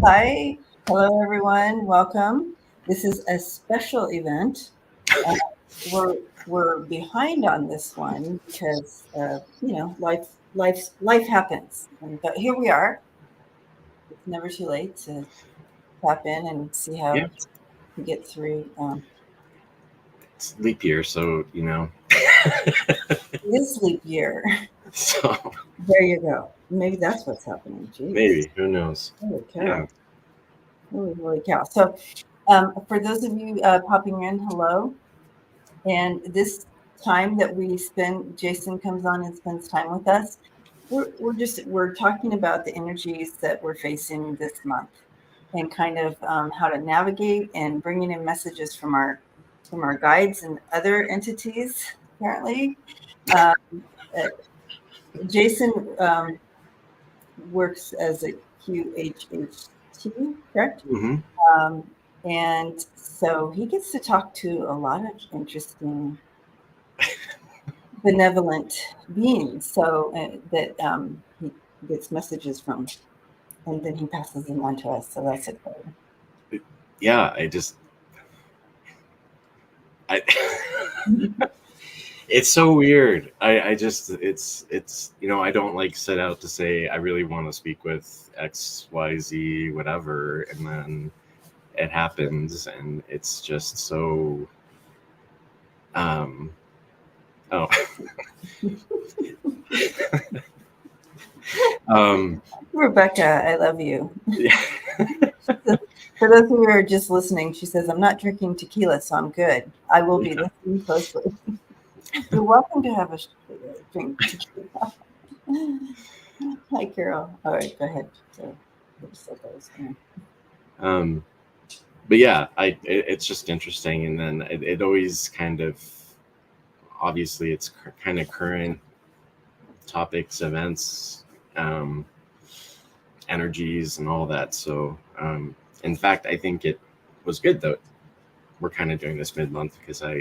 Hi, hello everyone. Welcome. This is a special event. Uh, we're behind on this one because life happens. But here we are. It's never too late to tap in and see Yeah, how to get through. it's leap year, so This leap year. so There you go. Maybe that's what's happening. Jeez. maybe who knows? Holy Yeah, cow. Holy cow. So, for those of you popping in, hello. And this time that we spend, Jason comes on and spends time with us. We're talking about the energies that we're facing this month, and kind of how to navigate and bringing in messages from our guides and other entities. Apparently, um, uh, Jason works as a QHHT, correct? hmm Um, and so he gets to talk to a lot of interesting benevolent beings, so that he gets messages from, and then he passes them on to us. So that's exciting. yeah. I it's so weird. I just it's I don't like set out to say I really want to speak with XYZ whatever, and then it happens, and it's just so um oh um Rebecca, I love you. yeah. For those of you who are just listening, she says, "I'm not drinking tequila, so I'm good. I will be listening closely." You're welcome to have a drink tequila. Hi, Carol. All right, go ahead. So, um but yeah, it's just interesting, and then it always kind of, obviously it's kind of current topics, events, um, energies, and all that. So, in fact, I think it was good that we're kind of doing this mid-month because uh,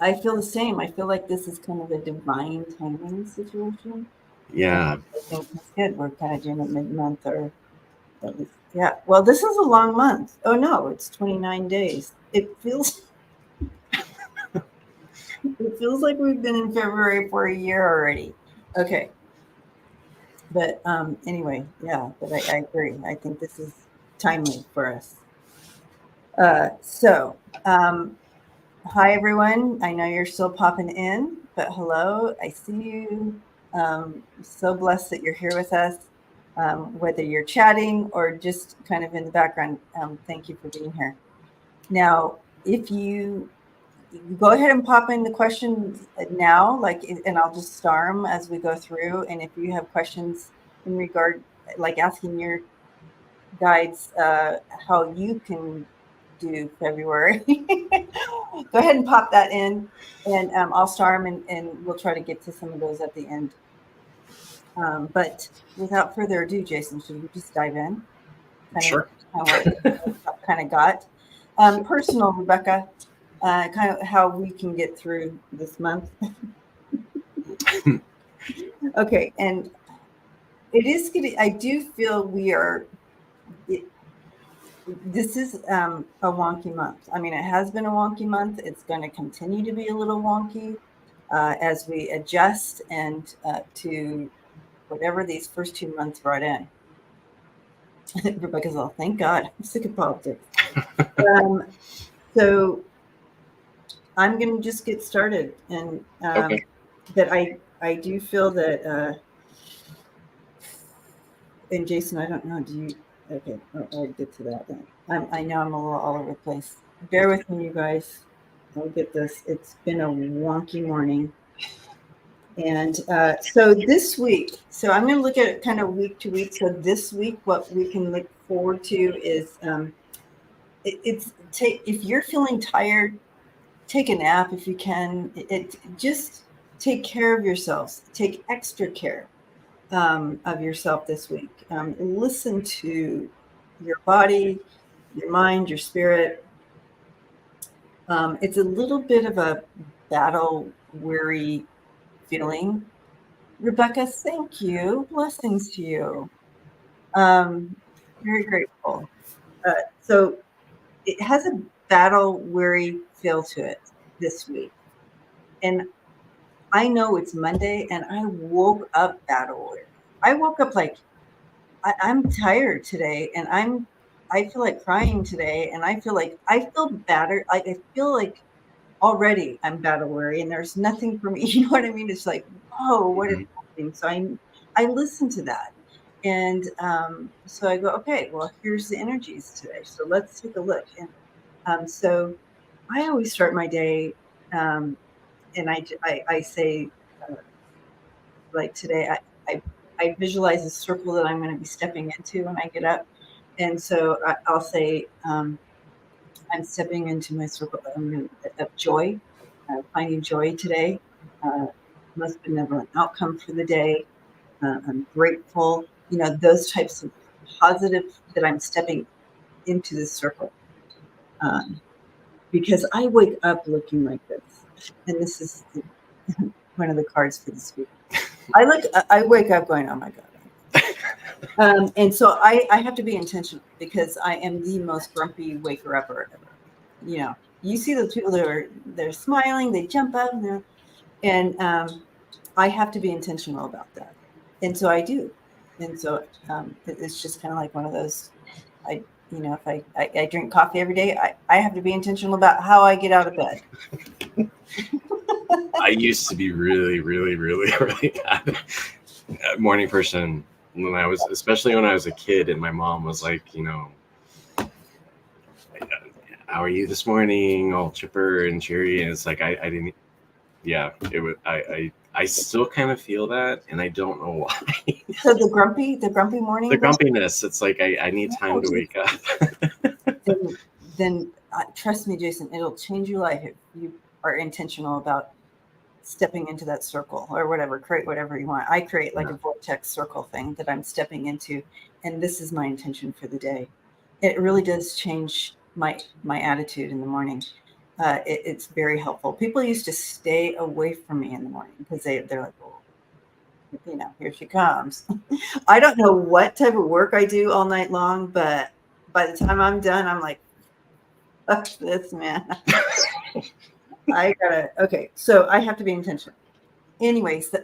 I feel the same. I feel like this is kind of a divine timing situation. And yeah, I think that's good. We're kind of doing it mid-month, or at least, yeah. Well, this is a long month. Oh no, it's 29 days. It feels like we've been in February for a year already. Okay, but anyway, yeah. But I agree. I think this is timely for us. So, hi everyone. I know you're still popping in, but hello. I see you. So blessed that you're here with us. Whether you're chatting or just kind of in the background, thank you for being here. Now, if you go ahead and pop in the questions now, and I'll just star them as we go through. And if you have questions in regard, like asking your guides how you can do February, go ahead and pop that in, and I'll star them, and we'll try to get to some of those at the end. But without further ado, Jason, should we just dive in? sure. What kind of got personal, Rebecca, kind of how we can get through this month. Okay, and it is getting. I do feel we are. This is a wonky month. I mean, it has been a wonky month. It's going to continue to be a little wonky as we adjust and to whatever these first 2 months brought in. Rebecca's all, thank God, I'm sick of politics. So I'm going to just get started, and Okay. but I do feel that. And Jason, I don't know. Do you? Okay, I'll get to that then. I know I'm a little all over the place. Bear with me, you guys. I'll get this. It's been a wonky morning. And so this week, so I'm going to look at it kind of week to week. So this week, what we can look forward to is if you're feeling tired, take a nap if you can. Just take care of yourselves. Take extra care of yourself this week. Listen to your body, your mind, your spirit. It's a little bit of a battle weary feeling. Rebecca, thank you. Blessings to you. Very grateful. So it has a battle weary feel to it this week. And I know it's Monday and I woke up battle weary. I woke up like I'm tired today and I feel like crying today and I feel battered. I feel like already I'm battle weary and there's nothing for me. You know what I mean? It's like, whoa, what is Mhm. happening? So I listen to that. And so I go, okay, well, here's the energies today. So let's take a look. And so I always start my day, and I say, uh, like today, I visualize a circle that I'm going to be stepping into when I get up. And so I'll say, I'm stepping into my circle of joy, finding joy today, uh, most benevolent outcome for the day. I'm grateful, those types of positive that I'm stepping into the circle. Um, because I wake up looking like this. And this is one of the cards for this week. I wake up going, oh my God. And so I have to be intentional because I am the most grumpy waker upper ever. You see those people that they're smiling, they jump up, and I have to be intentional about that. And so I do. And so it's just kind of like one of those, if I drink coffee every day, I have to be intentional about how I get out of bed. I used to be really, really, really, really bad morning person especially when I was a kid, and my mom was like, how are you this morning? All chipper and cheery, and it's like I didn't. Yeah, it was. I still kind of feel that, and I don't know why. So the grumpy morning. The grumpiness. It's like I need time to wake up. Then trust me, Jason, it'll change your life if you are intentional about stepping into that circle or whatever. Create whatever you want. I create like a vortex circle thing that I'm stepping into, and this is my intention for the day. It really does change my attitude in the morning. It's very helpful. People used to stay away from me in the morning because they're like, well, here she comes. I don't know what type of work I do all night long, but by the time I'm done, I'm like, fuck this, man. Okay, so I have to be intentional. Anyways,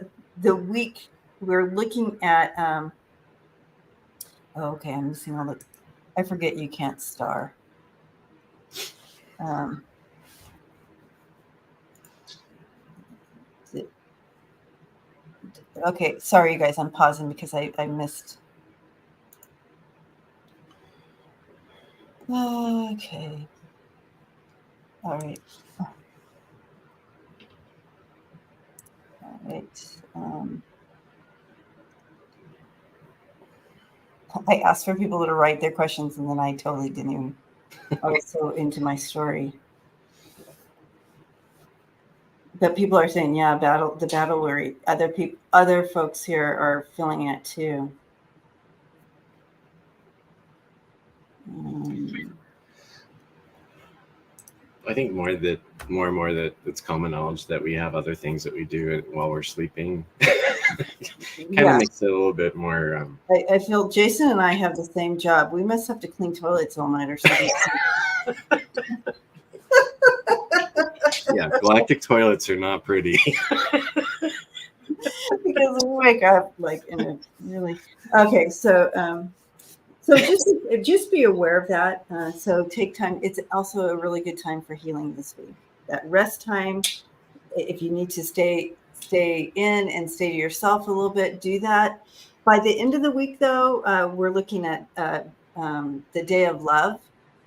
the week we're looking at, okay, I'm missing all the, I forget you can't star. Okay, sorry, you guys, I'm pausing because I missed. Okay. All right. All right. I asked for people to write their questions, and then I totally didn't even. I was so into my story. But people are saying, yeah, the battle weary. Other folks here are feeling it too. I think more and more that it's common knowledge that we have other things that we do while we're sleeping. Kind of makes it a little bit more. I feel Jason and I have the same job. We must have to clean toilets all night or something. Yeah, galactic toilets are not pretty. Because we wake up like in a really okay. So just be aware of that. So take time. It's also a really good time for healing this week. That rest time. If you need to stay in and stay to yourself a little bit, do that. By the end of the week, though, we're looking at the Day of Love,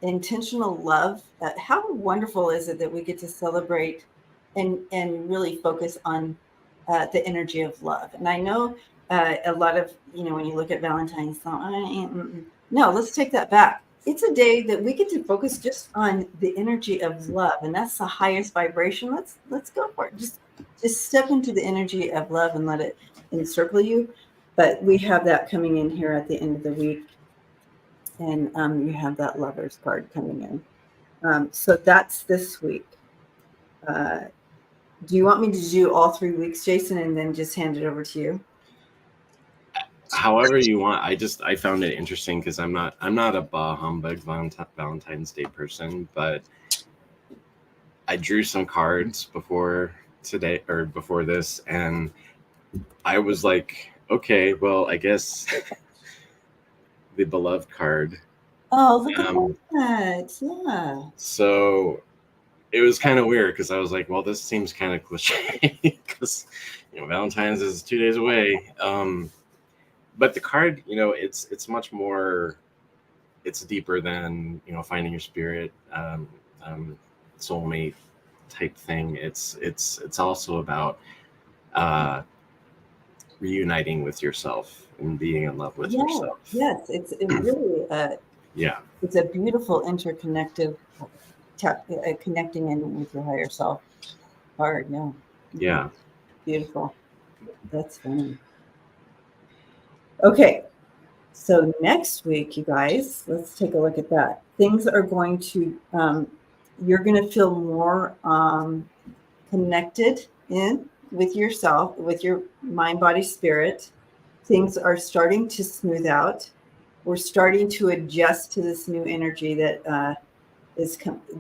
intentional love. How wonderful is it that we get to celebrate and really focus on the energy of love? And I know a lot of, when you look at Valentine's, no, let's take that back. It's a day that we get to focus just on the energy of love, and that's the highest vibration. Let's go for it. Just step into the energy of love and let it encircle you. But we have that coming in here at the end of the week, and you have that Lovers card coming in. So that's this week. Do you want me to do all 3 weeks, Jason, and then just hand it over to you? however you want. I found it interesting because I'm not a bah humbug Valentine's Day person, but I drew some cards before today or before this, and I was like, okay, well, I guess the beloved card. Oh, look at that. Yeah. So it was kind of weird because I was like, well, this seems kind of cliche because Valentine's is 2 days away. But the card, it's much more. It's deeper than finding your spirit, soulmate type thing. It's also about reuniting with yourself and being in love with yourself. Yes, it's really yeah. It's a beautiful interconnective connecting in with your higher self card. Yeah. Yeah. Beautiful. That's funny. Okay. So next week, you guys, let's take a look at that. Things are going to, you're going to feel more connected in with yourself, with your mind, body, spirit. Things are starting to smooth out. We're starting to adjust to this new energy that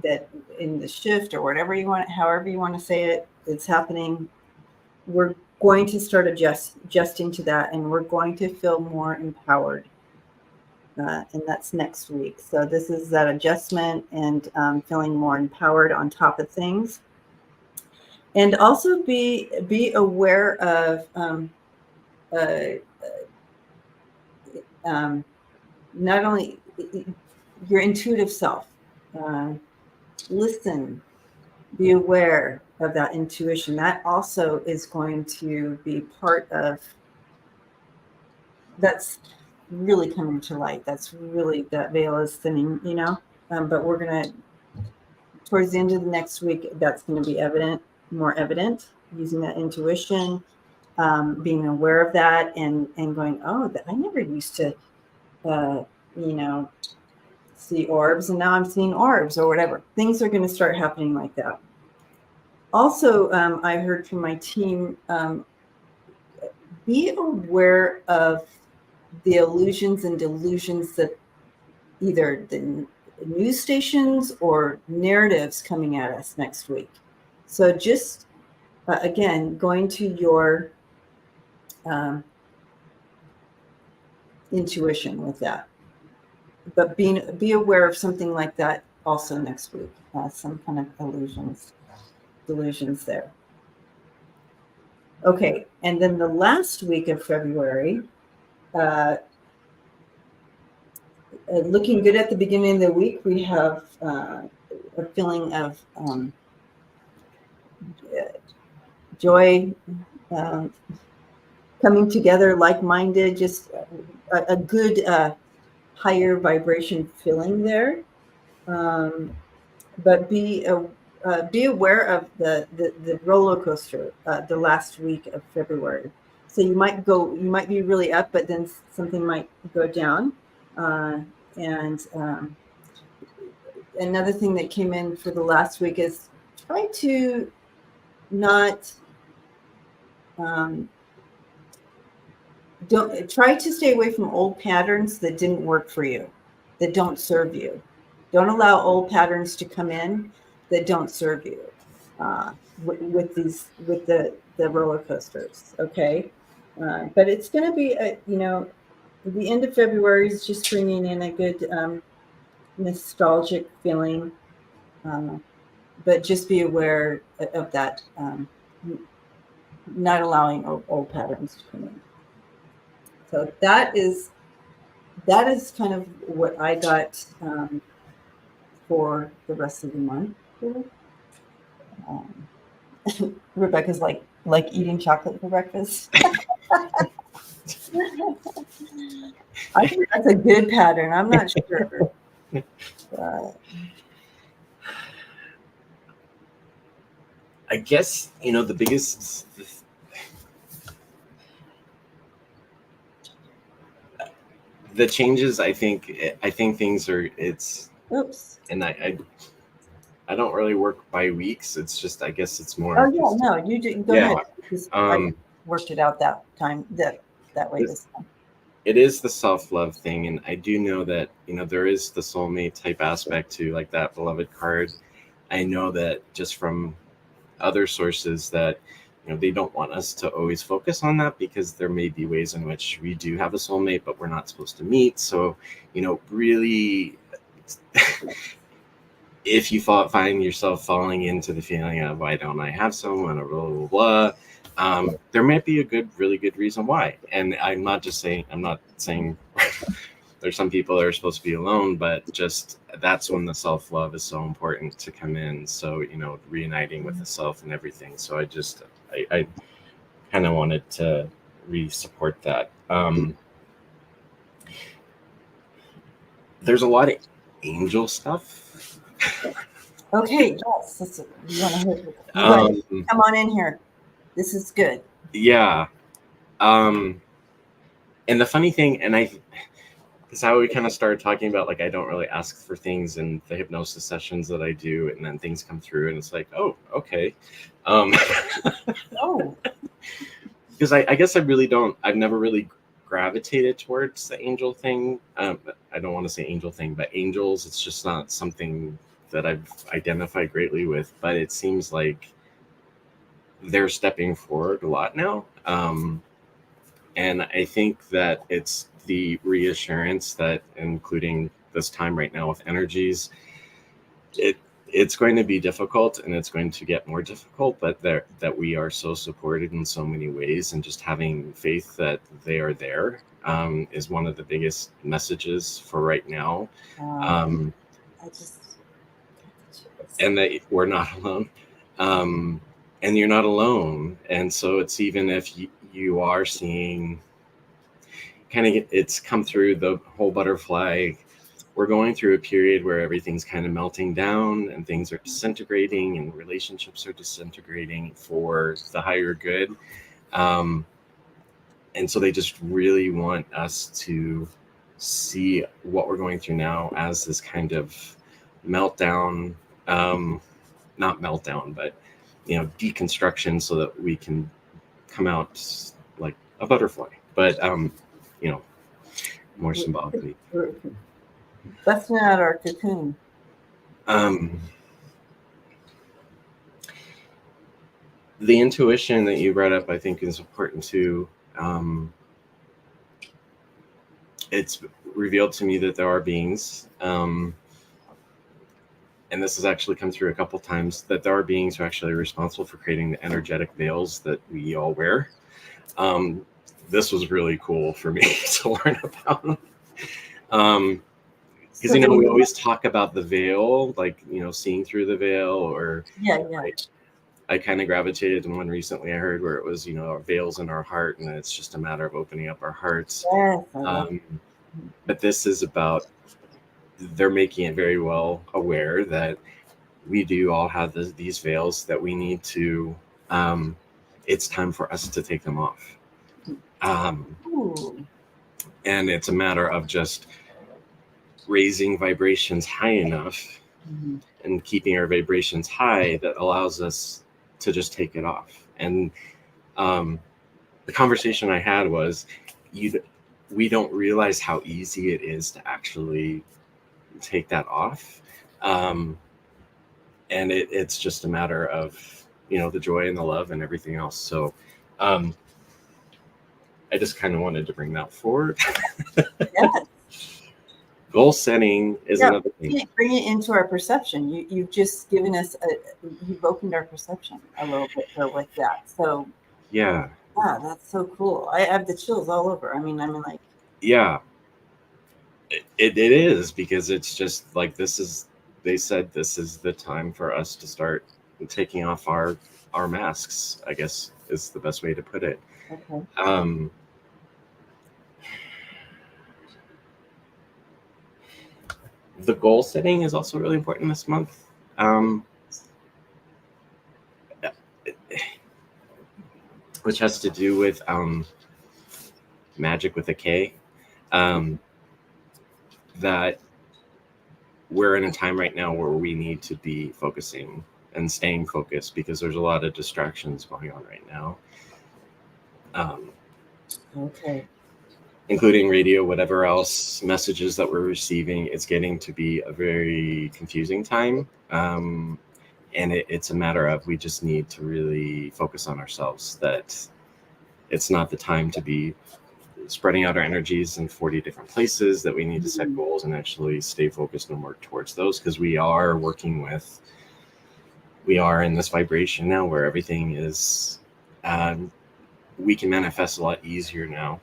that in the shift or whatever you want, however you want to say it, it's happening. We're going to start adjusting to that, and we're going to feel more empowered. And that's next week. So this is that adjustment and feeling more empowered on top of things. And also be aware of not only your intuitive self. Listen, be aware of that intuition. That also is going to be part of that's really coming to light. That's really, that veil is thinning, but we're going to, towards the end of the next week, that's going to be more evident, using that intuition, being aware of that and going, oh, I never used to, see orbs, and now I'm seeing orbs or whatever. Things are going to start happening like that. Also, I heard from my team, be aware of the illusions and delusions that either the news stations or narratives coming at us next week. So just, again, going to your intuition with that. But be aware of something like that also next week, some kind of delusions there. Okay, and then the last week of February, looking good at the beginning of the week, we have a feeling of joy, coming together, like-minded, just a good higher vibration feeling there. But be aware of the roller coaster the last week of February. So you might be really up, but then something might go down. And another thing that came in for the last week is try to not try to stay away from old patterns that didn't work for you, that don't serve you. Don't allow old patterns to come in that don't serve you with the roller coasters. Okay, but it's going to be the end of February is just bringing in a good nostalgic feeling, but just be aware of that, not allowing old patterns to come in. So that is kind of what I got for the rest of the month. Rebecca's like eating chocolate for breakfast. I think that's a good pattern. I'm not sure. I guess, the biggest the changes, I think things are, oops. And I don't really work by weeks. It's just, I guess it's more. Oh yeah, no, you didn't. Go ahead. Because I worked it out that time that way this time. it is the self-love thing, and I do know that there is the soulmate type aspect to like that beloved card. I know that just from other sources that they don't want us to always focus on that, because there may be ways in which we do have a soulmate but we're not supposed to meet. So really if you find yourself falling into the feeling of why don't I have someone, or blah blah blah, there might be a really good reason why. And I'm not saying there's some people that are supposed to be alone, but just that's when the self-love is so important to come in. So reuniting with the self and everything. So I kind of wanted to re-support that. There's a lot of angel stuff. Okay, yes, you want to hear? Come on in here. This is good. Yeah. And the funny thing, and is how we kind of started talking about, like, I don't really ask for things in the hypnosis sessions that I do, and then things come through, and it's like, oh, okay. Oh. Because I guess I've never really gravitated towards the angel thing. I don't want to say angel thing, but angels, it's just not something that I've identified greatly with, but it seems like they're stepping forward a lot now. And I think that it's the reassurance that, including this time right now with energies, it's going to be difficult, and it's going to get more difficult, but that we are so supported in so many ways, and just having faith that they are there is one of the biggest messages for right now. And that we're not alone, and you're not alone. And so it's, even if you are seeing it's come through the whole butterfly, we're going through a period where everything's kind of melting down, and things are disintegrating, and relationships are disintegrating for the higher good. And so they just really want us to see what we're going through now as this kind of meltdown, not meltdown, but deconstruction, so that we can come out like a butterfly, but more symbolically. Busting out our cocoon. The intuition that you brought up, I think, is important too. It's revealed to me that there are beings, and this has actually come through a couple times, that there are beings who are actually responsible for creating the energetic veils that we all wear. This was really cool for me to learn about. Because we always talk about the veil, like seeing through the veil, or I kind of gravitated to one recently I heard where it was our veils in our heart, and it's just a matter of opening up our hearts. But this is about, they're making it very well aware that we do all have these veils that we need to, it's time for us to take them off. And it's a matter of just raising vibrations high enough, and keeping our vibrations high, that allows us to just take it off. And the conversation I had was, we don't realize how easy it is to actually take that off. And it's just a matter of the joy and the love and everything else. So I just kind of wanted to bring that forward. Goal setting is another thing. Bring it into our perception. You've just given us you've opened our perception a little bit with that. So yeah, that's so cool. I have the chills all over. I mean like, yeah, it is, because it's just like, they said this is the time for us to start taking off our masks, I guess is the best way to put it. Okay. The goal setting is also really important this month. Which has to do with magic with a K. That we're in a time right now where we need to be focusing and staying focused, because there's a lot of distractions going on right now. Okay. including radio, whatever else messages that we're receiving, it's getting to be a very confusing time. And it's a matter of, we just need to really focus on ourselves, that it's not the time to be spreading out our energies in 40 different places, that we need to set goals and actually stay focused and work towards those, because we are in this vibration now where everything is, we can manifest a lot easier now.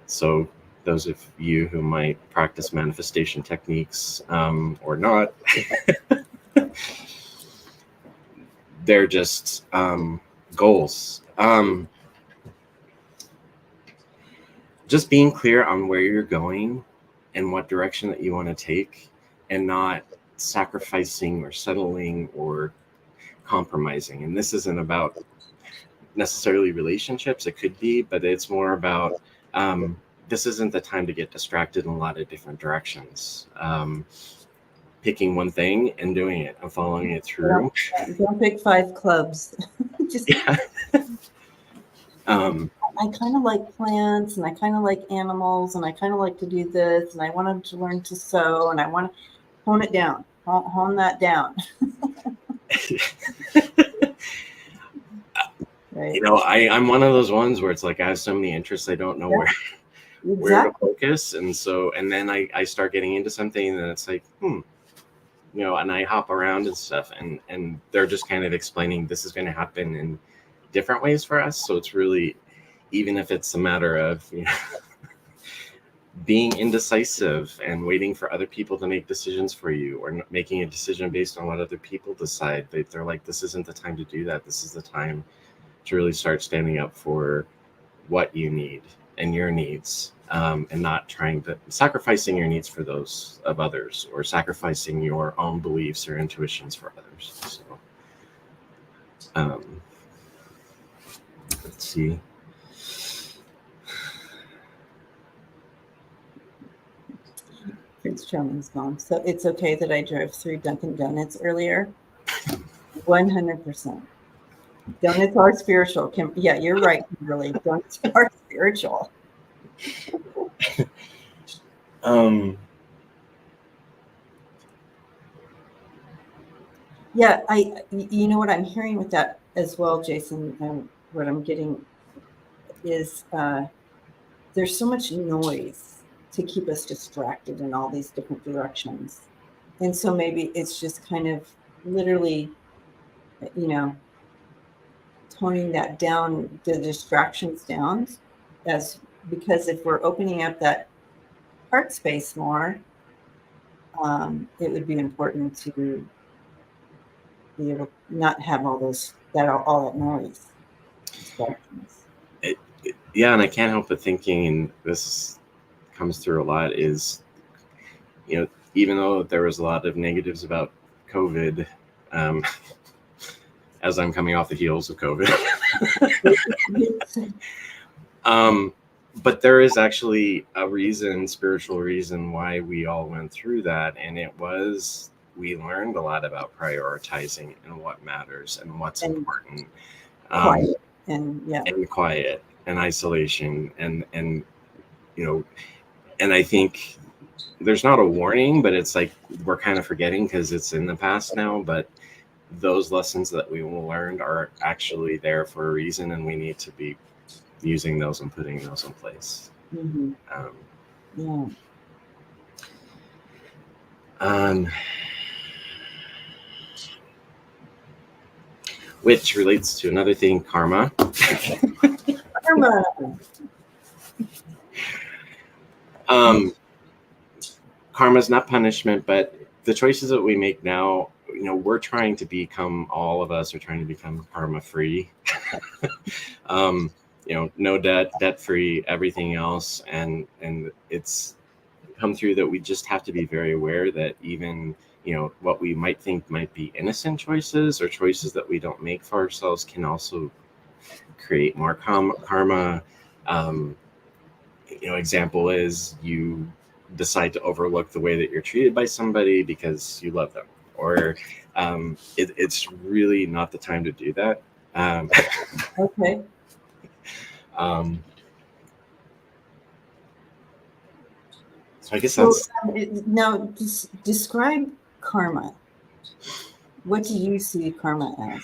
So those of you who might practice manifestation techniques or not, they're just goals. Just being clear on where you're going and what direction that you want to take, and not sacrificing or settling or compromising. And this isn't about necessarily relationships. It could be, but it's more about this isn't the time to get distracted in a lot of different directions. Picking one thing and doing it and following it through. Don't pick 5 clubs. Just Yeah. I kind of like plants, and I kind of like animals, and I kind of like to do this, and I wanted to learn to sew, and I want to hone it down, hone that down. Right. You know, I'm one of those ones where it's like I have so many interests, I don't know where to focus. And then I start getting into something, and then it's like, you know, and I hop around and stuff, and they're just kind of explaining this is going to happen in different ways for us. So it's really, even if it's a matter of, you know, being indecisive and waiting for other people to make decisions for you, or making a decision based on what other people decide, they're like, this isn't the time to do that. This is the time to really start standing up for what you need and your needs, and not trying to sacrificing your needs for those of others, or sacrificing your own beliefs or intuitions for others. So let's see. Prince Charming's gone. So it's okay that I drove through Dunkin' Donuts earlier. 100%. Donuts are spiritual. Yeah, you're right, Kimberly. Donuts are spiritual. Yeah, you know what I'm hearing with that as well, Jason, what I'm getting is there's so much noise to keep us distracted in all these different directions. And so maybe it's just kind of literally, you know, toning that down, the distractions down, because if we're opening up that heart space more, it would be important to be able to not have all that noise. Yeah, and I can't help but thinking, and this comes through a lot, is, you know, even though there was a lot of negatives about COVID, as I'm coming off the heels of COVID, but there is actually a spiritual reason why we all went through that, and it was, we learned a lot about prioritizing and what matters and what's important. Quiet and quiet and isolation, and you know, and I think there's not a warning, but it's like we're kind of forgetting because it's in the past now, but those lessons that we learned are actually there for a reason, and we need to be using those and putting those in place. Which relates to another thing, karma. Karma is not punishment, but the choices that we make now, you know, we're trying to become, all of us are trying to become karma free. You know, no debt free, everything else. And it's come through that we just have to be very aware that even, you know, what we might think might be innocent choices or choices that we don't make for ourselves can also create more karma. You know, example is you decide to overlook the way that you're treated by somebody because you love them, or it's really not the time to do that. Okay. So I guess So that's now describe karma. What do you see karma as?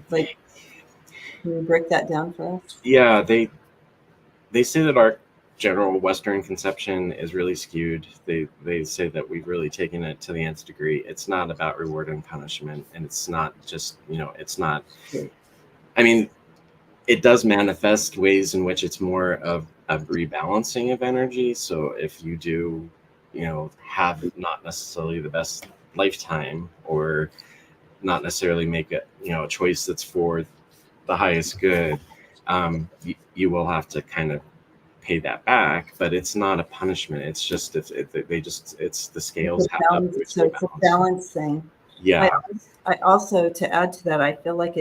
Like, can you break that down for us? yeah, they say that our general Western conception is really skewed. They say that we've really taken it to the nth degree. It's not about reward and punishment, and it's not just, it's not. I mean, it does manifest ways in which it's more of a rebalancing of energy. So if you do, have not necessarily the best lifetime, or not necessarily make a choice that's for the highest good, you will have to kind of pay that back. But it's not a punishment. It's just it's the scales have to So it's a balance thing. Yeah. I also, to add to that, I feel like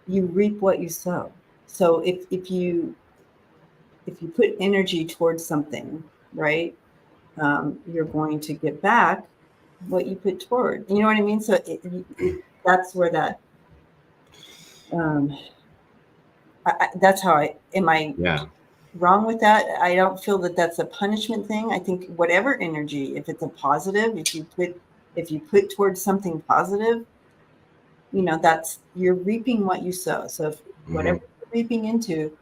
you reap what you sow. So if you put energy towards something, right, you're going to get back what you put toward. You know what I mean? So that's where that. That's how am I wrong with that? I don't feel that that's a punishment thing. I think whatever energy, if it's a positive, if you put towards something positive, that's, you're reaping what you sow. So if whatever you're reaping into,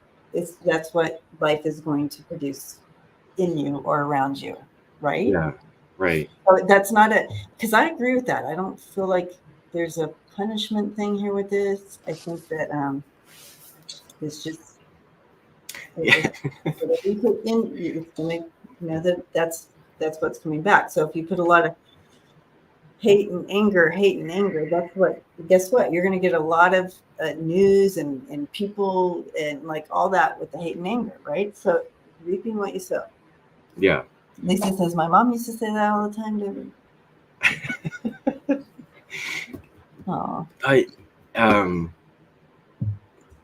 that's what life is going to produce in you or around you, right? Yeah, right. So that's not because I agree with that. I don't feel like there's a punishment thing here with this. I think that it's just whatever you put in, it's gonna, that's what's coming back. So if you put a lot of hate and anger, that's what, guess what? You're going to get a lot of news and people and like all that with the hate and anger, right? So reaping what you sow. Yeah. Lisa says, my mom used to say that all the time, Debbie. Oh.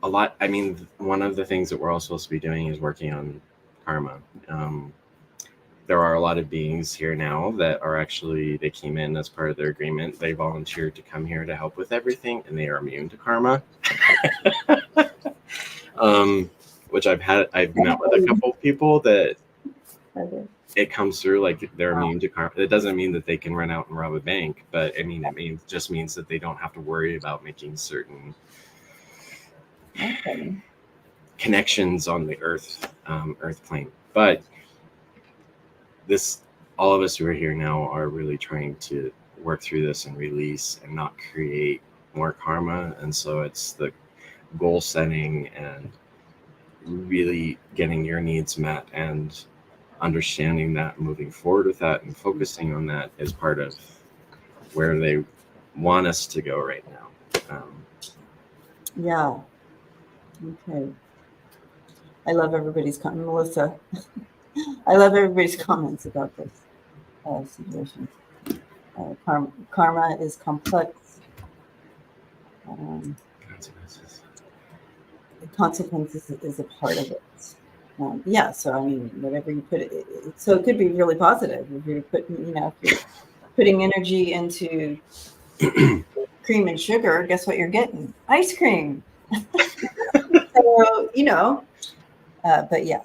A lot. I mean, one of the things that we're all supposed to be doing is working on karma. There are a lot of beings here now that are actually, they came in as part of their agreement. They volunteered to come here to help with everything, and they are immune to karma. Which I've met with a couple of people that it comes through like they're immune to karma. It doesn't mean that they can run out and rob a bank, but it just means that they don't have to worry about making certain connections on the earth plane. But all of us who are here now are really trying to work through this and release and not create more karma. And so it's the goal setting and really getting your needs met and understanding that, moving forward with that and focusing on that is part of where they want us to go right now. Yeah. Okay. I love everybody's comment, Melissa. I love everybody's comments about this situation. Karma is complex. Consequences is a part of it. Yeah, so I mean, whatever you put it, so it could be really positive if you're putting energy into cream and sugar. Guess what you're getting? Ice cream. So but yeah.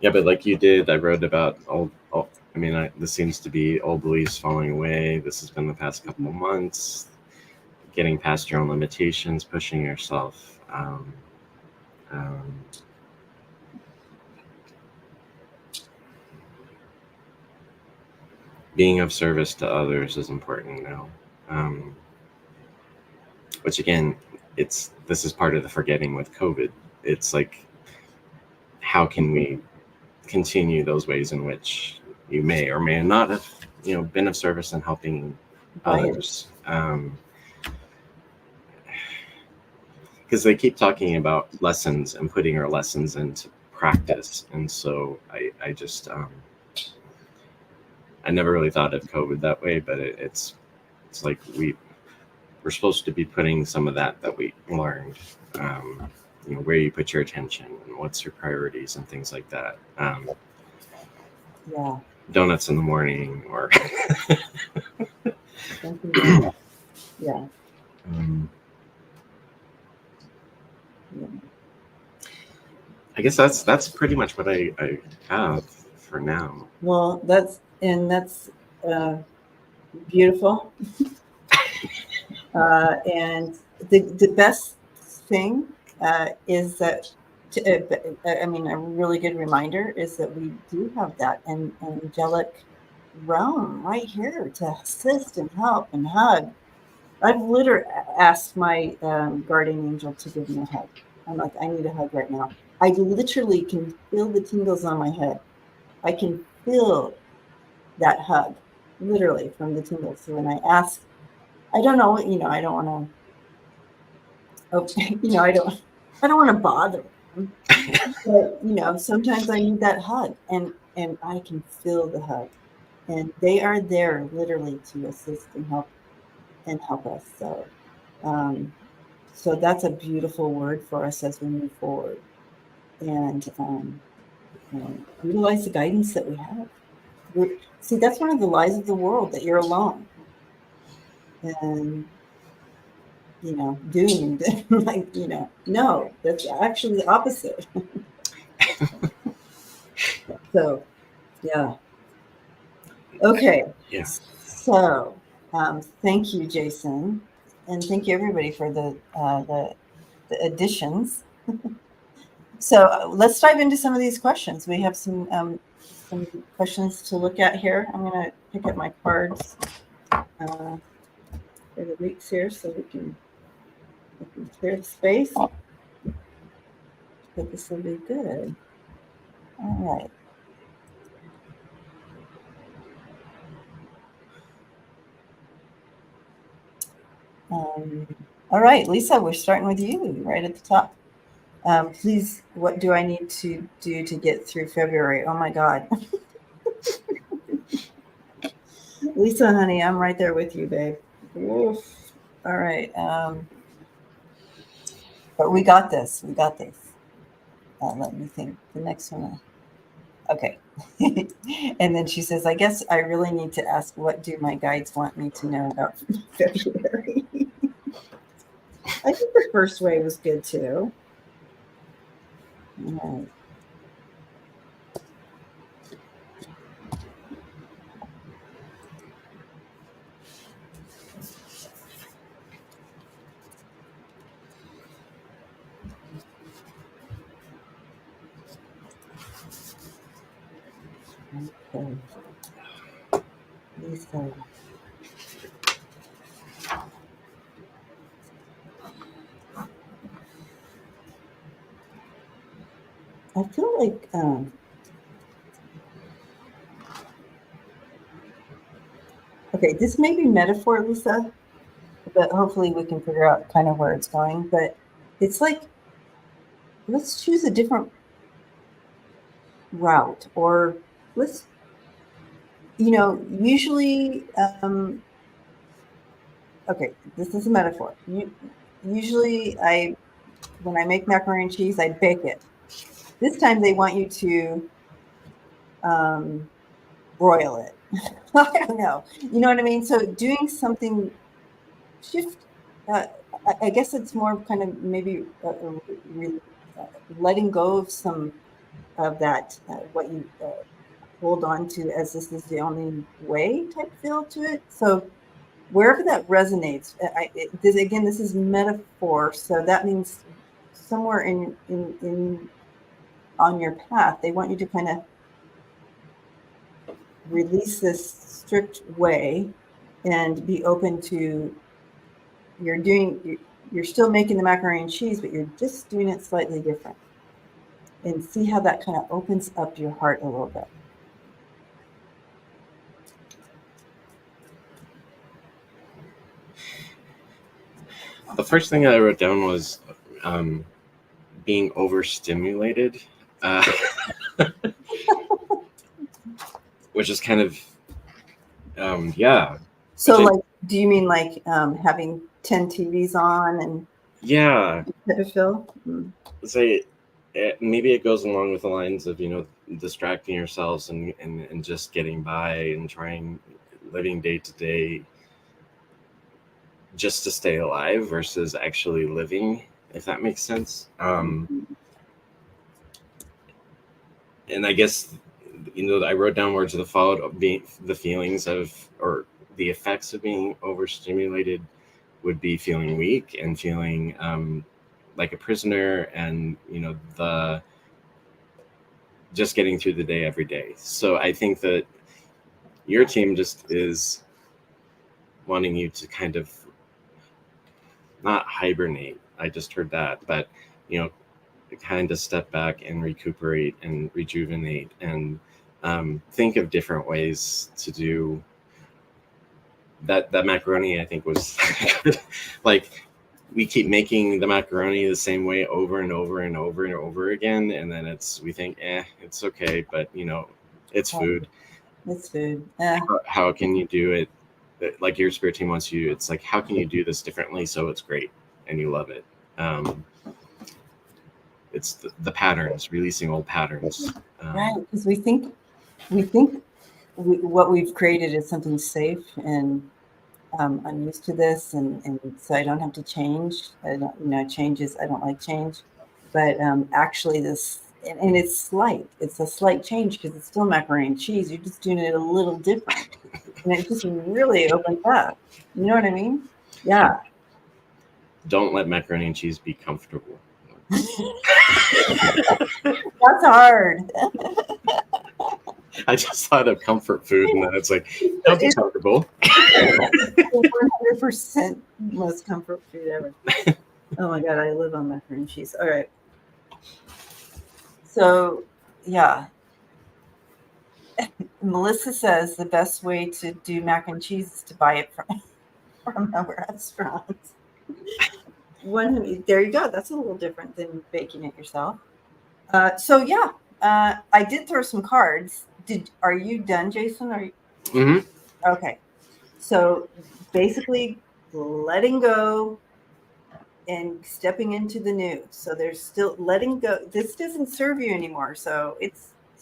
Yeah, but like you did, I wrote about this seems to be old beliefs falling away. This has been the past couple of months. Getting past your own limitations, pushing yourself. Being of service to others is important now. Which again, this is part of the forgetting with COVID. It's like, how can we continue those ways in which you may or may not have, been of service and helping others? Because they keep talking about lessons and putting our lessons into practice. And so I just, I never really thought of COVID that way, but it's like we're supposed to be putting some of that we learned, where you put your attention and what's your priorities and things like that. Yeah. Donuts in the morning or. Yeah. guess that's pretty much what I have for now. Well, that's beautiful. And the best thing is that, I mean, a really good reminder is that we do have that angelic realm right here to assist and help and hug. I've literally asked my guardian angel to give me a hug. I'm like, I need a hug right now. I literally can feel the tingles on my head. I can feel that hug, literally from the tingles. So when I ask, I don't know, I don't want to, I don't want to bother them. But sometimes I need that hug, and I can feel the hug, and they are there literally to assist and help us. So that's a beautiful word for us as we move forward, and utilize the guidance that we have. See, that's one of the lies of the world, that you're alone, and doomed. Like, no, that's actually the opposite. So, yeah. Okay. Yeah. So, thank you, Jason, and thank you everybody for the additions. So let's dive into some of these questions. We have some questions to look at here. I'm going to pick up my cards for the weeks here so we can clear the space. But this will be good. All right. All right, Lisa, we're starting with you right at the top. Please, what do I need to do to get through February? Oh my God. Lisa, honey, I'm right there with you, babe. Oof. All right. But we got this. We got this. Let me think. The next one. Okay. And then she says, I guess I really need to ask, what do my guides want me to know about February? I think the first wave was good too. All right. Okay. Lisa. I feel like okay, this may be metaphor, Lisa, but hopefully we can figure out kind of where it's going. But it's like, let's choose a different route, or let's, usually, okay, this is a metaphor. Usually when I make macaroni and cheese, I bake it. This time they want you to broil it. I don't know. You know what I mean? So doing something, shift, I guess it's more kind of maybe letting go of some of that, what you hold on to as this is the only way type feel to it. So wherever that resonates, this is metaphor. So that means somewhere in on your path, they want you to kind of release this strict way and be open to, you're still making the macaroni and cheese, but you're just doing it slightly different, and see how that kind of opens up your heart a little bit. The first thing I wrote down was being overstimulated, which is kind of, yeah. So, like, do you mean like having 10 TVs on and yeah, type of feel? Say maybe it goes along with the lines of distracting yourselves and just getting by and living day to day just to stay alive versus actually living, if that makes sense. and I guess, I wrote down words that followed being the feelings of, or the effects of being overstimulated would be feeling weak and feeling like a prisoner, and the just getting through the day every day. So I think that your team just is wanting you to kind of not hibernate. I just heard that, but kind of step back and recuperate and rejuvenate, and think of different ways to do that. That macaroni, I think, was like, we keep making the macaroni the same way over and over and over and over again, and then we think, it's okay, but it's food. It's food. How can you do it like your spirit team wants you? It's like, how can you do this differently so it's great and you love it? It's the patterns, releasing old patterns. Right, because we think what we've created is something safe, and I'm used to this, and so I don't have to change. I don't, changes. I don't like change, but actually this, and it's slight. It's a slight change because it's still macaroni and cheese. You're just doing it a little different, and it just really opens up. You know what I mean? Yeah. Don't let macaroni and cheese be comfortable. That's hard. I just thought of comfort food, and then it's like, don't be comfortable. 100% most comfort food ever. Oh my God, I live on macaroni and cheese. All right. So, yeah. Melissa says the best way to do mac and cheese is to buy it from a restaurant. There you go. That's a little different than baking it yourself. So yeah, I did throw some cards. Are you done, Jason? Mm-hmm. Okay. So basically, letting go and stepping into the new. So there's still letting go. This doesn't serve you anymore. So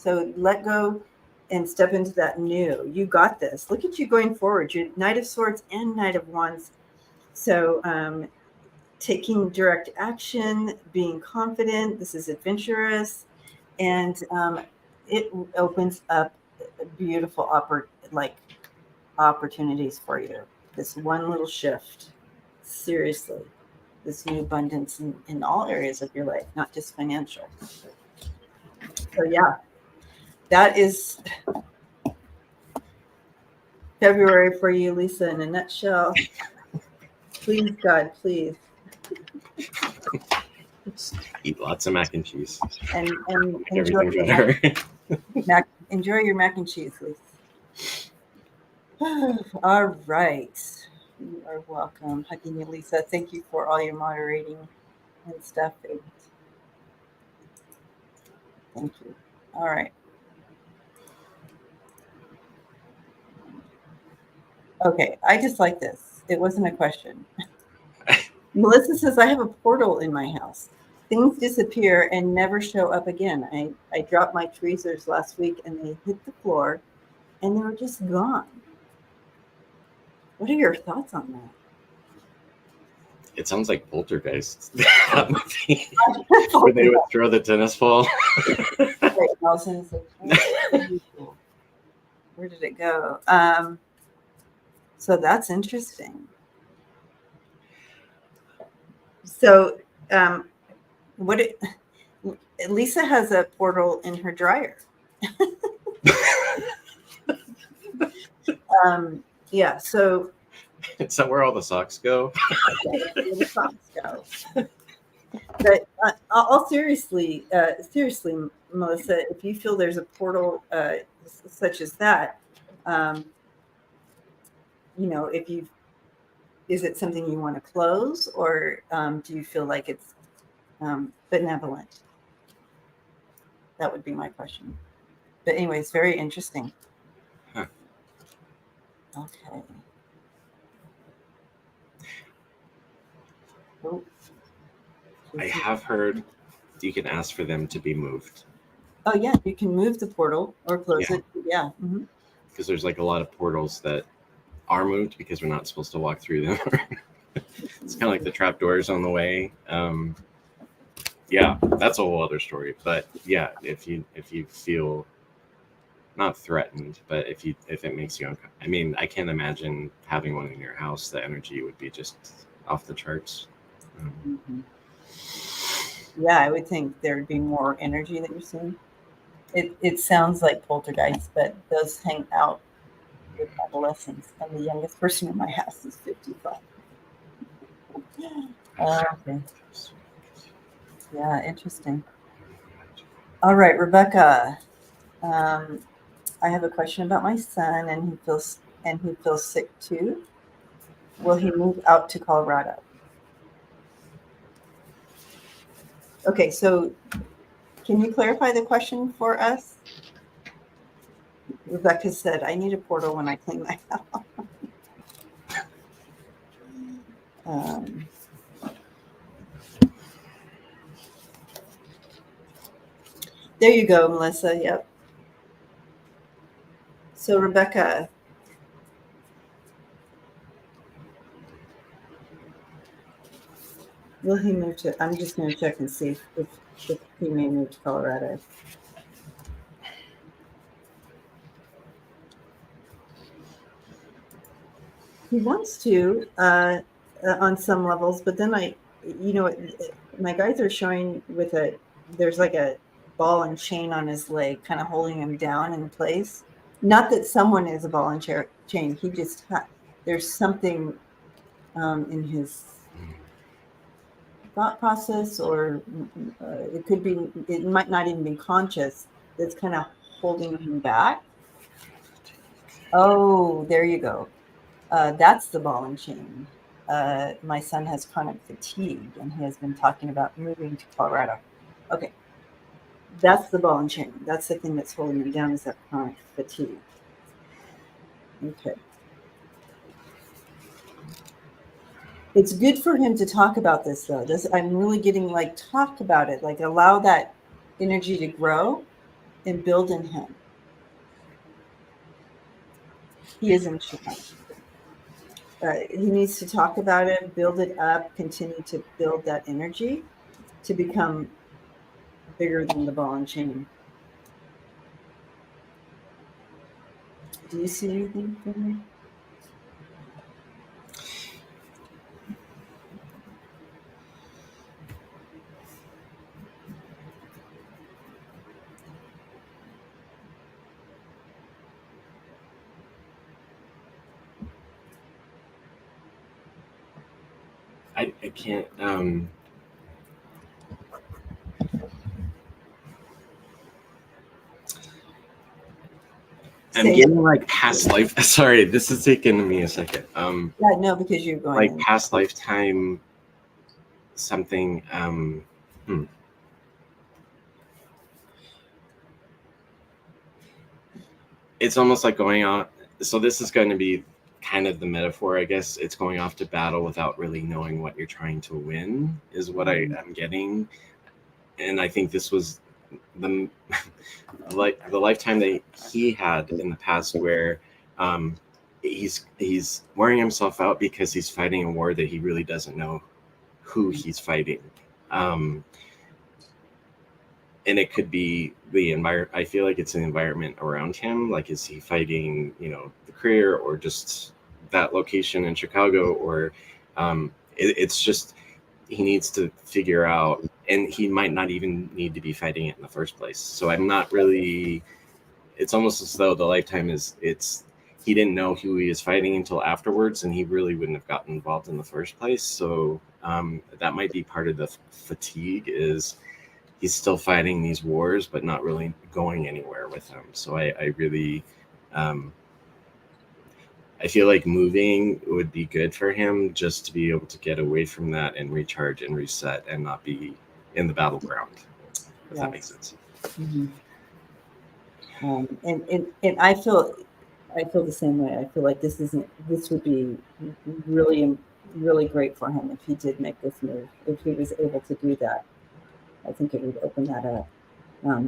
let go and step into that new. You got this. Look at you going forward. You're Knight of Swords and Knight of Wands. So taking direct action, being confident. This is adventurous, and it opens up beautiful opportunities for you. This one little shift, seriously, this new abundance in all areas of your life, not just financial. So yeah, that is February for you, Lisa, in a nutshell. Please, God, please. Eat lots of mac and cheese. And enjoy your mac and cheese, Lisa. All right. You are welcome. Hugging you, Lisa. Thank you for all your moderating and stuff. Thank you. All right. Okay. I just like this. It wasn't a question. Melissa says, I have a portal in my house. Things disappear and never show up again. I dropped my tweezers last week and they hit the floor and they were just gone. What are your thoughts on that? It sounds like Poltergeist. That movie where they would throw the tennis ball. Right, Nelson's like, where did it go? So that's interesting. So Lisa has a portal in her dryer. Yeah, so is that where all the socks go? The socks go. But all seriously, Melissa, if you feel there's a portal such as that, is it something you want to close, or do you feel like it's benevolent? That would be my question. But anyways, very interesting. Huh. Okay. Oh. I have heard you can ask for them to be moved. Oh yeah, you can move the portal or close it. Yeah. Mm-hmm. Because there's like a lot of portals that are moved because we're not supposed to walk through them. It's kind of like the trapdoors on the way. yeah, that's a whole other story. But yeah, if you feel not threatened, but if it makes you uncomfortable, I mean, I can't imagine having one in your house. The energy would be just off the charts. Mm-hmm. Yeah, I would think there'd be more energy that you're seeing. It sounds like poltergeist, but those hang out with adolescents, and the youngest person in my house is 55. Okay. Yeah, interesting. All right, Rebecca. I have a question about my son, and he feels sick too. Will he move out to Colorado? Okay, so can you clarify the question for us? Rebecca said, "I need a portal when I clean my house." Um, there you go, Melissa. Yep. So Rebecca, will he move to? I'm just going to check and see if he may move to Colorado. He wants to on some levels, but then my guides are showing with there's like a ball and chain on his leg, kind of holding him down in place. Not that someone is a ball and chain. He just there's something in his thought process, or it might not even be conscious, that's kind of holding him back. Oh, there you go. That's the ball and chain. My son has chronic fatigue, and he has been talking about moving to Colorado. Okay, that's the ball and chain. That's the thing that's holding him down, is that chronic fatigue. Okay. It's good for him to talk about this, though. I'm really getting talk about it, allow that energy to grow and build in him. He is in Chicago. He needs to talk about it, build it up, continue to build that energy to become bigger than the ball and chain. Do you see anything from me? I can't. I'm getting past life. Sorry, this is taking me a second. Yeah, no, because you're going past lifetime something. It's almost like going out. So this is going to be kind of the metaphor, I guess. It's going off to battle without really knowing what you're trying to win, is what I'm getting. And I think this was the lifetime that he had in the past, where he's wearing himself out because he's fighting a war that he really doesn't know who he's fighting. And it could be the environment. I feel like it's an environment around him. Like, is he fighting, the career, or just that location in Chicago, or it's just, he needs to figure out, and he might not even need to be fighting it in the first place. So I'm not really, it's almost as though the lifetime he didn't know who he is fighting until afterwards, and he really wouldn't have gotten involved in the first place. So that might be part of the fatigue, is he's still fighting these wars, but not really going anywhere with them. So I really, I feel like moving would be good for him, just to be able to get away from that and recharge and reset and not be in the battleground, if that makes sense. Mm-hmm. And I feel the same way. I feel like this would be really, really great for him if he did make this move, if he was able to do that. I think it would open that up.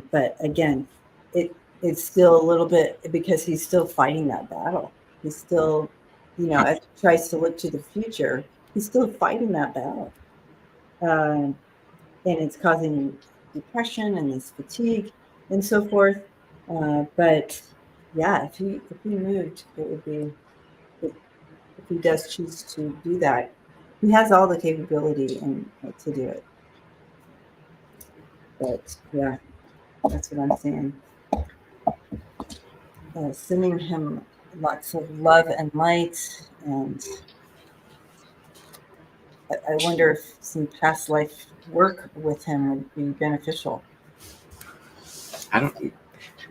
But again, it's still a little bit, because he's still fighting that battle. He's still, as he tries to look to the future, he's still fighting that battle. and it's causing depression and this fatigue and so forth. But yeah, if he moved, it would be, if he does choose to do that, he has all the capability and to do it. But yeah, that's what I'm saying. Sending him lots of love and light, and I wonder if some past life work with him would be beneficial. I don't.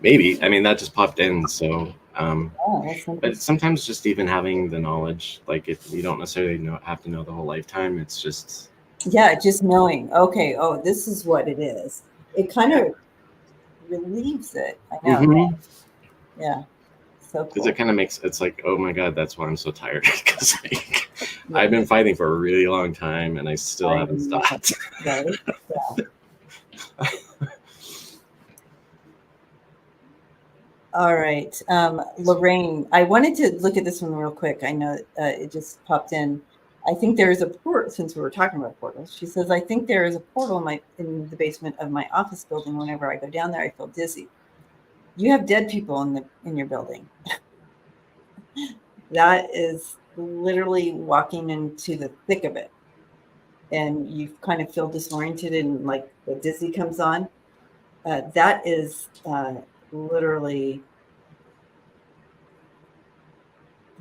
Maybe. I mean, that just popped in. So, That's but interesting. sometimes just even having the knowledge, like if you don't necessarily have to know the whole lifetime. It's just Yeah, just knowing, okay, oh, this is what it is. It kind of relieves it. I know. because Yeah. So cool. it kind of makes it's like, oh my god, that's why I'm so tired because like, Yeah. I've been fighting for a really long time and I still haven't stopped. Right? Yeah. All right. Lorraine, I wanted to look at this one real quick. I know it just popped in. I think there is a port, since we were talking about portals. She says, I think there is a portal in the basement of my office building. Whenever I go down there, I feel dizzy. You have dead people in your building. That is literally walking into the thick of it. And you kind of feel disoriented and like the dizzy comes on. That is literally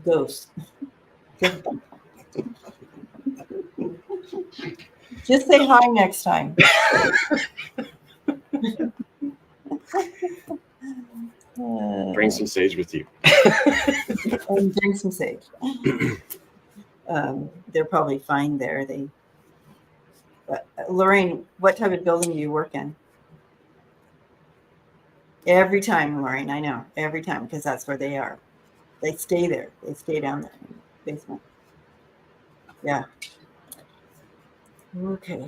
ghost. Just say hi next time. Bring some sage with you. And bring some sage. They're probably fine there. Lorraine, what type of building do you work in? Every time, Lorraine, I know. Every time, because that's where they are. They stay there. They stay down there in the basement. Yeah. Okay.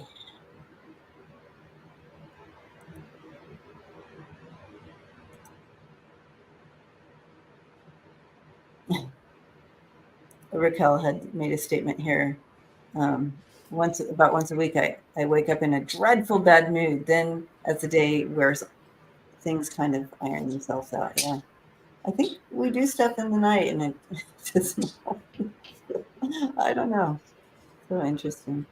Raquel had made a statement here. Once a week, I wake up in a dreadful bad mood. Then, as the day wears, things kind of iron themselves out. Yeah, I think we do stuff in the night, and it just I don't know. So interesting.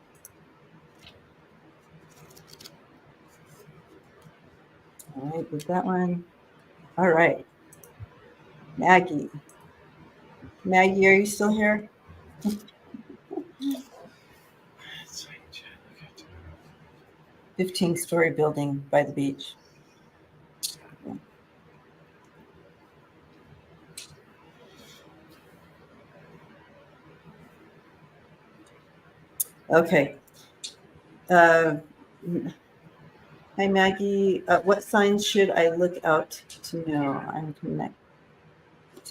All right, with that one. All right, Maggie. Maggie, are you still here? 15-story building by the beach. Okay. Hi, Maggie. What signs should I look out to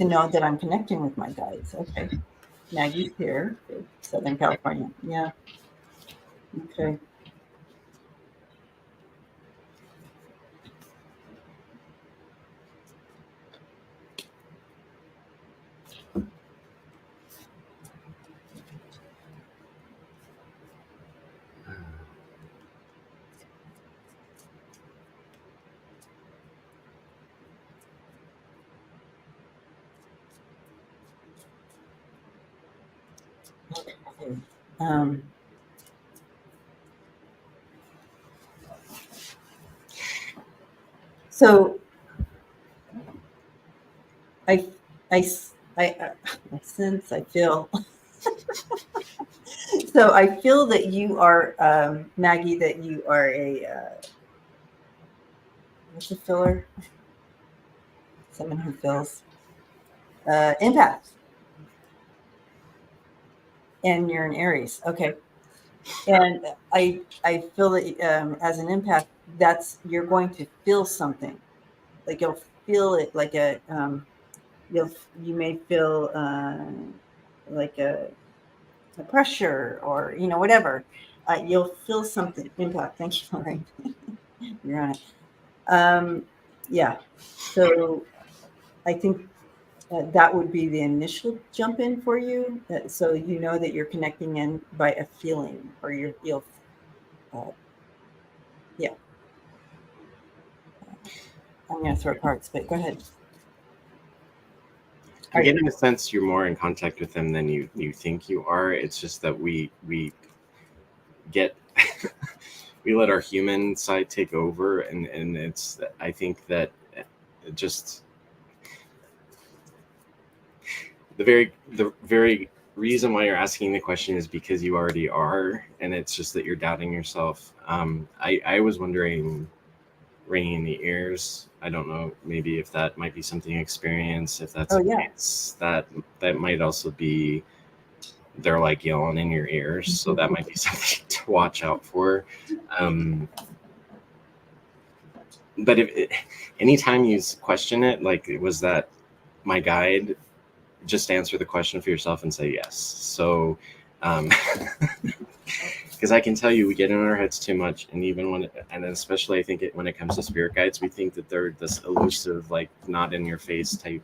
know that I'm connecting with my guides? Okay. Maggie's here, Southern California. Yeah. Okay. Um, so I sense, I feel. So I feel that you are, Maggie, that you are a, what's a filler? Someone who feels empath. And you're an Aries. Okay. And I feel that as an empath, you're going to feel something. Like you'll feel it like you may feel like a pressure or whatever. You'll feel something. Impact. Thank you, Lorraine. You're on it. Yeah. So I think that would be the initial jump in for you. So you know that you're connecting in by a feeling, or you'll I'm going to throw cards, but go ahead. I'm getting a sense you're more in contact with them than you think you are. It's just that we get we let our human side take over, and it's, I think that just the very reason why you're asking the question is because you already are, and it's just that you're doubting yourself. I was wondering, ringing in the ears, I don't know, maybe if that might be something you experience. If that's case, that might also be, they're like yelling in your ears, so that might be something to watch out for. But if anytime you question it, like, was that my guide, just answer the question for yourself and say yes. So because I can tell you, we get in our heads too much, and even when, and especially I think when it comes to spirit guides, we think that they're this elusive, like, not in your face type.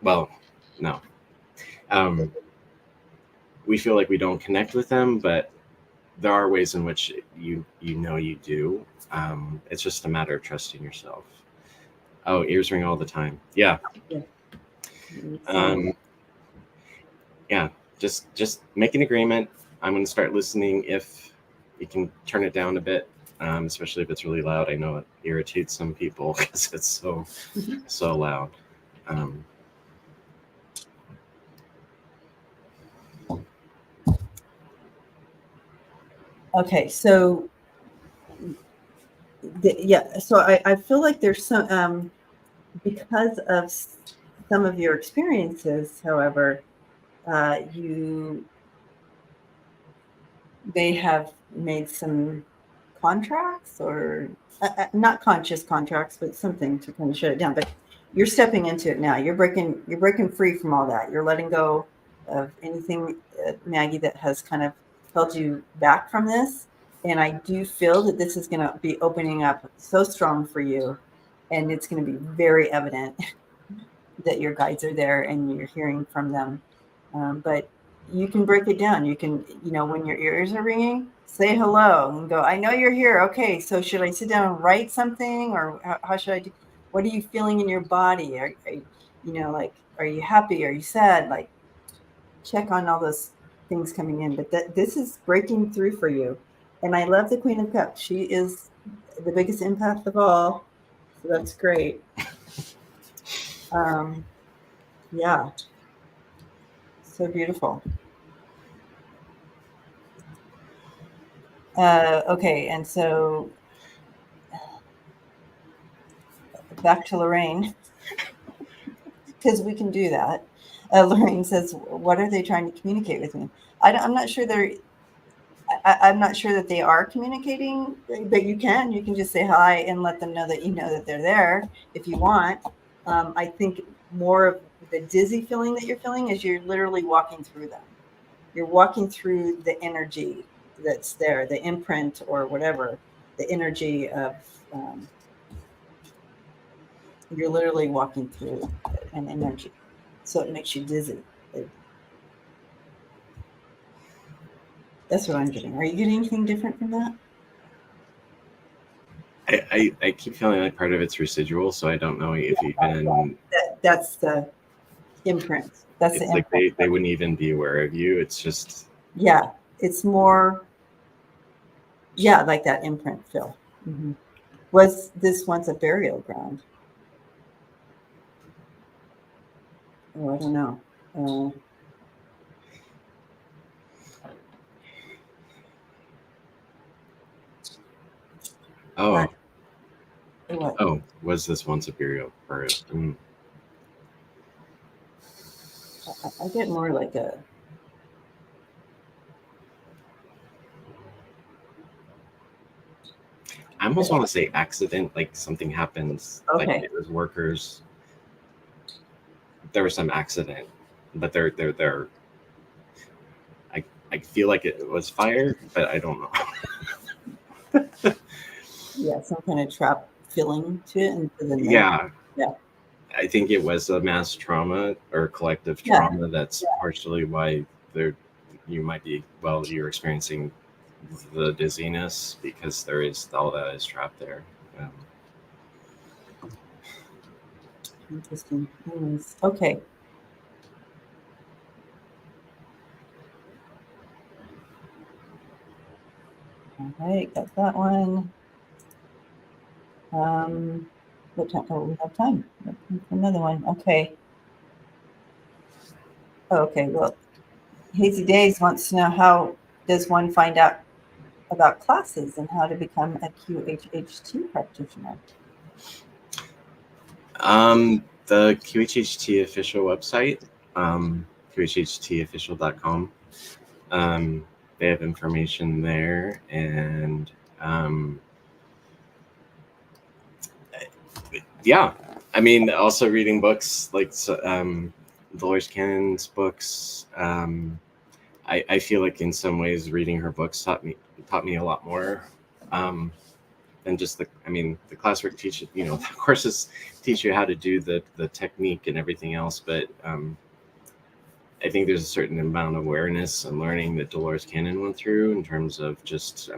Well, no. We feel like we don't connect with them, but there are ways in which you do. It's just a matter of trusting yourself. Oh, ears ring all the time. Yeah. Yeah. Just make an agreement. I'm going to start listening. If you can turn it down a bit, especially if it's really loud. I know it irritates some people because it's so loud. Okay, so so I feel like there's some because of some of your experiences, however, they have made some contracts, or not conscious contracts, but something to kind of shut it down. But you're stepping into it now. You're breaking free from all that. You're letting go of anything, Maggie, that has kind of held you back from this. And I do feel that this is going to be opening up so strong for you, and it's going to be very evident that your guides are there and you're hearing from them. But you can break it down. You can, when your ears are ringing, say hello and go, I know you're here. Okay, so should I sit down and write something, or how should I do? What are you feeling in your body? Are you happy? Are you sad? Like, check on all those things coming in. But this is breaking through for you. And I love the Queen of Cups. She is the biggest empath of all. So that's great. Yeah. So beautiful. Okay, and so back to Lorraine, because we can do that. Lorraine says, "What are they trying to communicate with me?" I'm not sure I'm not sure that they are communicating, but you can just say hi and let them know that you know that they're there if you want. I think more of the dizzy feeling that you're feeling is you're literally walking through them. You're walking through the energy that's there, the imprint or whatever, the energy of. You're literally walking through an energy, so it makes you dizzy. That's what I'm getting. Are you getting anything different from that? I keep feeling like part of it's residual, so I don't know if even that's the imprint. That's the imprint. Like they wouldn't even be aware of you. It's just it's more like that imprint feel. Mm-hmm. Was this once a burial ground? Oh, I don't know. Was this once a burial ground? I get more like a. I almost want to say accident, like something happens, like it was workers. There was some accident, but they're. I feel like it was fire, but I don't know. Yeah, some kind of trap feeling to it. Yeah. I think it was a mass trauma or collective trauma. That's partially why you might be, you're experiencing the dizziness, because there is all that is trapped there. Interesting. Anyways, okay. All right, got that one. What time? Oh, we have time. Another one. Okay. Oh, okay. Well, Hazy Days wants to know how does one find out about classes and how to become a QHHT practitioner. The QHHT official website, QHHTofficial.com. They have information there, and yeah, I mean, also reading books like Dolores Cannon's books. I feel like in some ways reading her books taught me a lot more than just the classwork teach the courses teach you how to do the technique and everything else, but I think there's a certain amount of awareness and learning that Dolores Cannon went through in terms of just,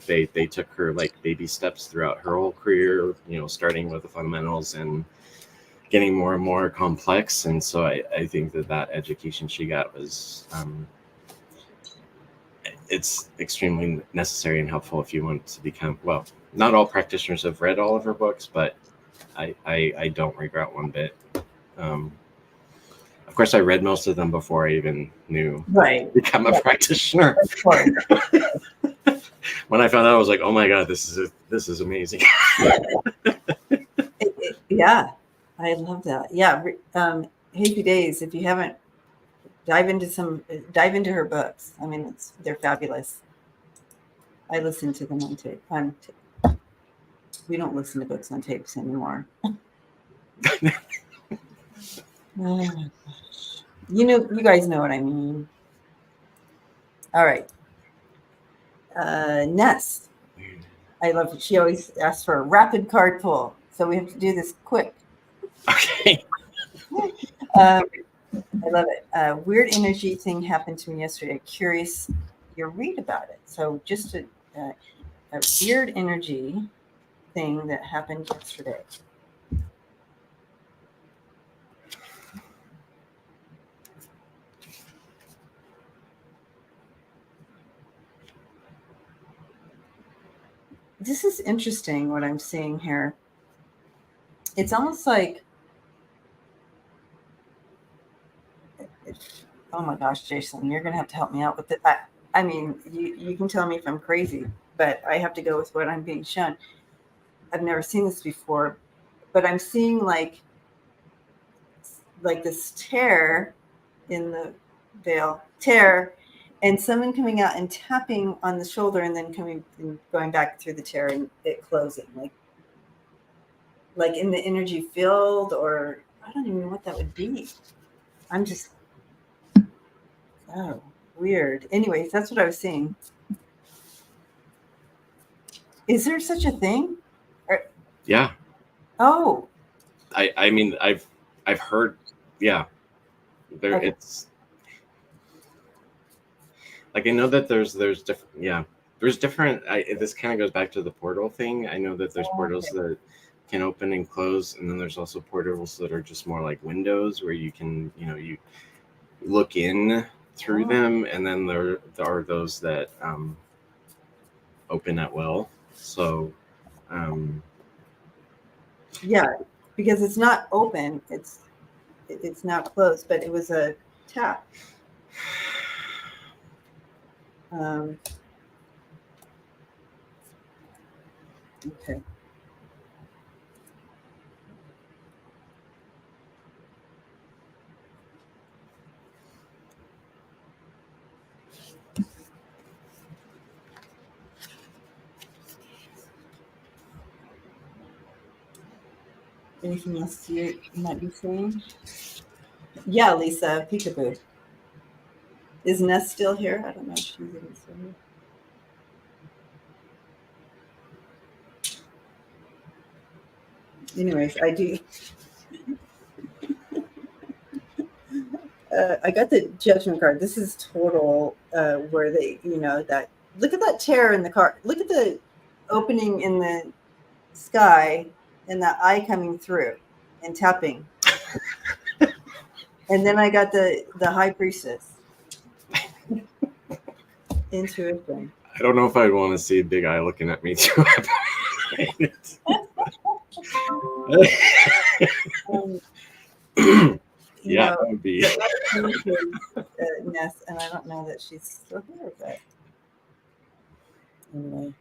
they took her like baby steps throughout her whole career, starting with the fundamentals and getting more and more complex. And so I think that education she got was, it's extremely necessary and helpful if you want to become, well, not all practitioners have read all of her books, but I don't regret one bit. Of course, I read most of them before I even knew Right. become a practitioner. Of course. When I found out, I was like, "Oh my god, this is amazing!" Yeah, I love that. Yeah, Hazy Days. If you haven't, dive into her books. I mean, they're fabulous. I listen to them on tape. We don't listen to books on tapes anymore. Oh my gosh. You guys know what I mean. All right. Ness. I love it. She always asks for a rapid card pull. So we have to do this quick. Okay. I love it. Weird energy thing happened to me yesterday. Curious your read about it. So just a weird energy thing that happened yesterday. This is interesting what I'm seeing here. It's almost like, oh my gosh, Jason, you're going to have to help me out with it. I mean, you can tell me if I'm crazy, but I have to go with what I'm being shown. I've never seen this before, but I'm seeing like this tear in the veil, and someone coming out and tapping on the shoulder and then going back through the tear and it closing, like in the energy field, or I don't even know what that would be. I'm just, oh, weird. Anyways, that's what I was seeing. Is there such a thing? Yeah. Oh. I mean, I've heard, yeah. There, okay. It's like, I know that there's different, yeah. There's different. This kind of goes back to the portal thing. I know that there's portals that can open and close, and then there's also portals that are just more like windows where you can, you look in through them, and then there are those that open at will. So yeah, because it's not open, it's not closed, but it was a tap. Okay. Anything else you might be saying? Yeah, Lisa, peekaboo. Is Ness still here? I don't know if she's even still here. Anyways, I do. I got the judgment card. This is total where they, that, look at that tear in the card. Look at the opening in the sky and that eye coming through and tapping. And then I got the high priestess. Intuition. I don't know if I'd want to see a big eye looking at me too. Yeah, that would be. Ness, and I don't know that she's still here, but anyway,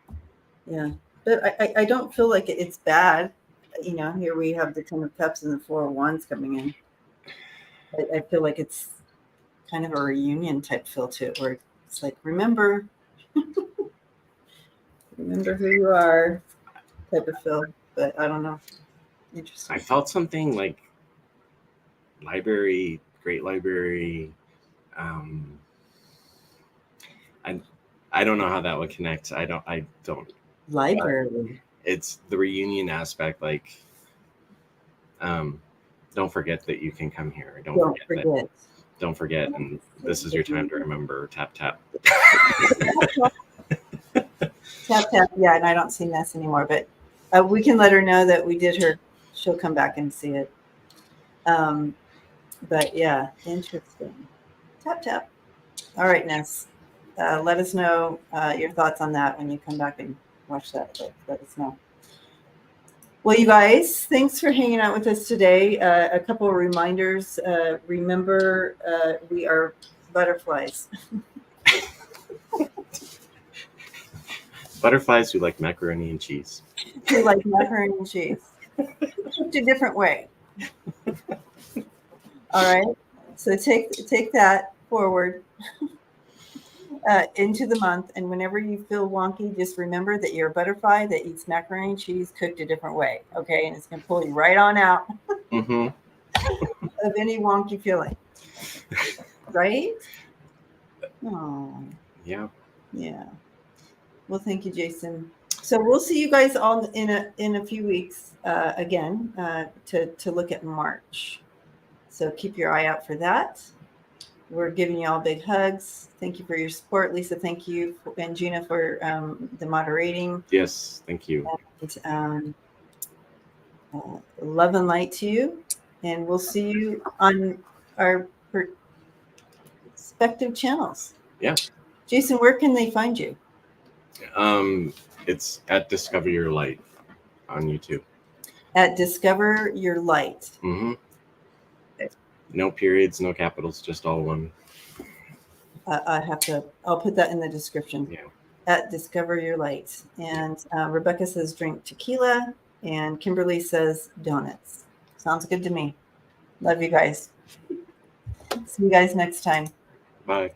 yeah. But I don't feel like it's bad. You know, here we have the 10 of Cups and the 4 of Wands coming in. I feel like it's kind of a reunion type feel to it, where it's like, remember who you are type of feel. But I don't know. Interesting. I felt something like library, great library. I don't know how that would connect. I don't. Library. It's the reunion aspect. Like, don't forget that you can come here. Don't forget. And this is your time to remember. Tap, tap. Tap, tap. Yeah, and I don't see Ness anymore, but we can let her know that we did her. She'll come back and see it. But yeah, interesting. Tap, tap. All right, Ness. Let us know your thoughts on that when you come back and watch that. Let us know. Well, you guys, thanks for hanging out with us today. A couple of reminders. Remember, we are butterflies. Butterflies who like macaroni and cheese. Who like macaroni and cheese. Just a different way. All right. So take that forward into the month, and whenever you feel wonky, just remember that you're a butterfly that eats macaroni and cheese cooked a different way. Okay, and it's gonna pull you right on out of any wonky feeling. Right? Oh. Yeah. Yeah. Well, thank you, Jason. So we'll see you guys all in a few weeks again to look at March. So keep your eye out for that. We're giving you all big hugs. Thank you for your support, Lisa. Thank you, and Gina, for the moderating. Yes, thank you. And, love and light to you, and we'll see you on our respective channels. Yeah. Jason, where can they find you? It's at Discover Your Light on YouTube. At Discover Your Light. Mm-hmm. No periods, no capitals, just all one. I'll put that in the description. Yeah. At Discover Your Light. And Rebecca says drink tequila, and Kimberly says donuts. Sounds good to me. Love you guys. See you guys next time. Bye.